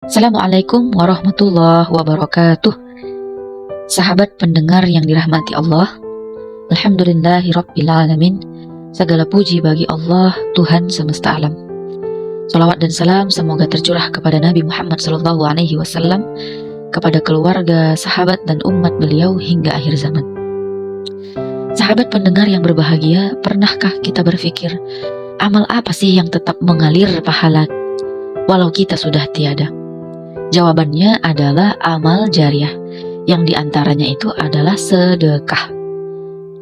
Assalamualaikum warahmatullahi wabarakatuh. Sahabat pendengar yang dirahmati Allah, Alhamdulillahirrabbilalamin. Segala puji bagi Allah, Tuhan semesta alam. Salawat dan salam semoga tercurah kepada Nabi Muhammad SAW, kepada keluarga, sahabat dan umat beliau hingga akhir zaman. Sahabat pendengar yang berbahagia, pernahkah kita berpikir, amal apa sih yang tetap mengalir pahala walau kita sudah tiada? Jawabannya adalah amal jariah, yang diantaranya itu adalah sedekah.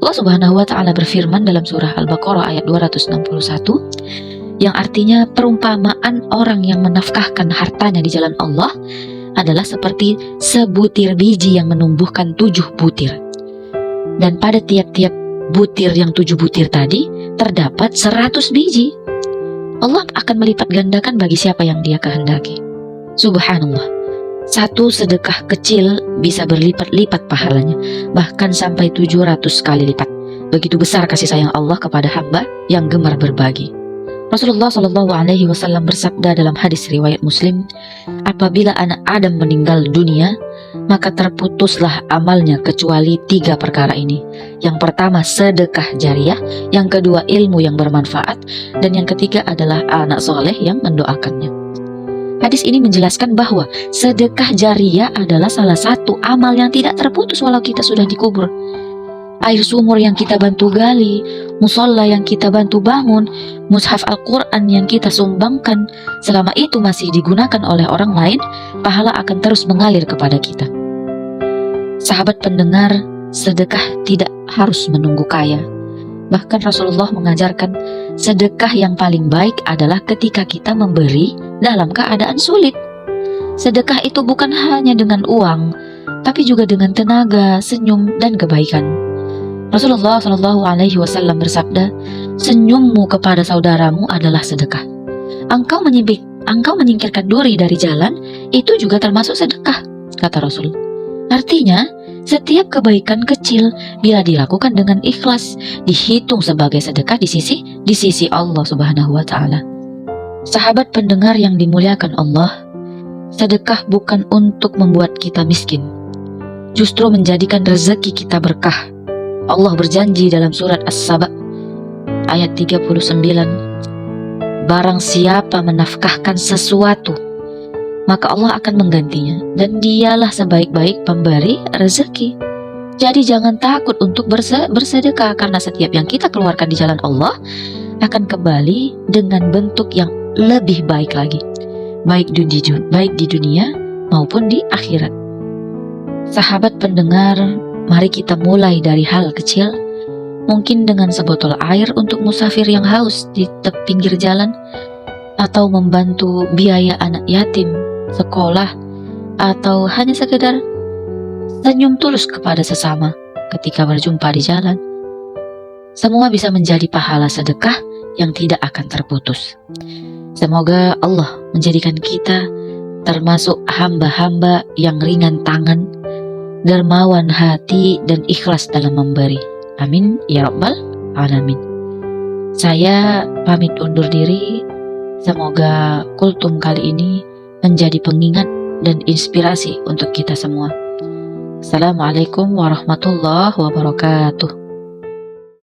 Allah Subhanahu wa Ta'ala berfirman dalam surah Al-Baqarah ayat 261, yang artinya perumpamaan orang yang menafkahkan hartanya di jalan Allah adalah seperti sebutir biji yang menumbuhkan 7 butir. Dan pada tiap-tiap butir yang 7 butir tadi terdapat 100 biji. Allah akan melipat gandakan bagi siapa yang Dia kehendaki. Subhanallah, satu sedekah kecil bisa berlipat-lipat pahalanya, bahkan sampai 700 kali lipat. Begitu besar kasih sayang Allah kepada hamba yang gemar berbagi. Rasulullah SAW bersabda dalam hadis riwayat Muslim, apabila anak Adam meninggal dunia, maka terputuslah amalnya kecuali 3 perkara ini. Yang pertama sedekah jariah, yang kedua ilmu yang bermanfaat, dan yang ketiga adalah anak soleh yang mendoakannya. Hadis ini menjelaskan bahwa sedekah jariah adalah salah satu amal yang tidak terputus walau kita sudah dikubur. Air sumur yang kita bantu gali, musola yang kita bantu bangun, mushaf Al-Quran yang kita sumbangkan, selama itu masih digunakan oleh orang lain, pahala akan terus mengalir kepada kita. Sahabat pendengar, sedekah tidak harus menunggu kaya. Bahkan Rasulullah mengajarkan sedekah yang paling baik adalah ketika kita memberi dalam keadaan sulit. Sedekah itu bukan hanya dengan uang, tapi juga dengan tenaga, senyum, dan kebaikan. Rasulullah SAW bersabda, senyummu kepada saudaramu adalah sedekah. Engkau menyingkirkan duri dari jalan, itu juga termasuk sedekah, kata Rasul. Artinya, setiap kebaikan kecil bila dilakukan dengan ikhlas dihitung sebagai sedekah di sisi Allah Subhanahu wa Ta'ala. Sahabat pendengar yang dimuliakan Allah, sedekah bukan untuk membuat kita miskin, justru menjadikan rezeki kita berkah. Allah berjanji dalam surat As-Saba ayat 39, barang siapa menafkahkan sesuatu, maka Allah akan menggantinya, dan Dialah sebaik-baik pemberi rezeki. Jadi jangan takut untuk bersedekah, karena setiap yang kita keluarkan di jalan Allah akan kembali dengan bentuk yang lebih baik lagi, baik di dunia maupun di akhirat. Sahabat pendengar, mari kita mulai dari hal kecil, mungkin dengan sebotol air untuk musafir yang haus di pinggir jalan, atau membantu biaya anak yatim sekolah, atau hanya sekedar senyum tulus kepada sesama ketika berjumpa di jalan. Semua bisa menjadi pahala sedekah yang tidak akan terputus. Semoga Allah menjadikan kita termasuk hamba-hamba yang ringan tangan, dermawan hati, dan ikhlas dalam memberi. Amin ya rabbal alamin. Saya pamit undur diri. Semoga kultum kali ini menjadi pengingat dan inspirasi untuk kita semua. Assalamualaikum warahmatullahi wabarakatuh.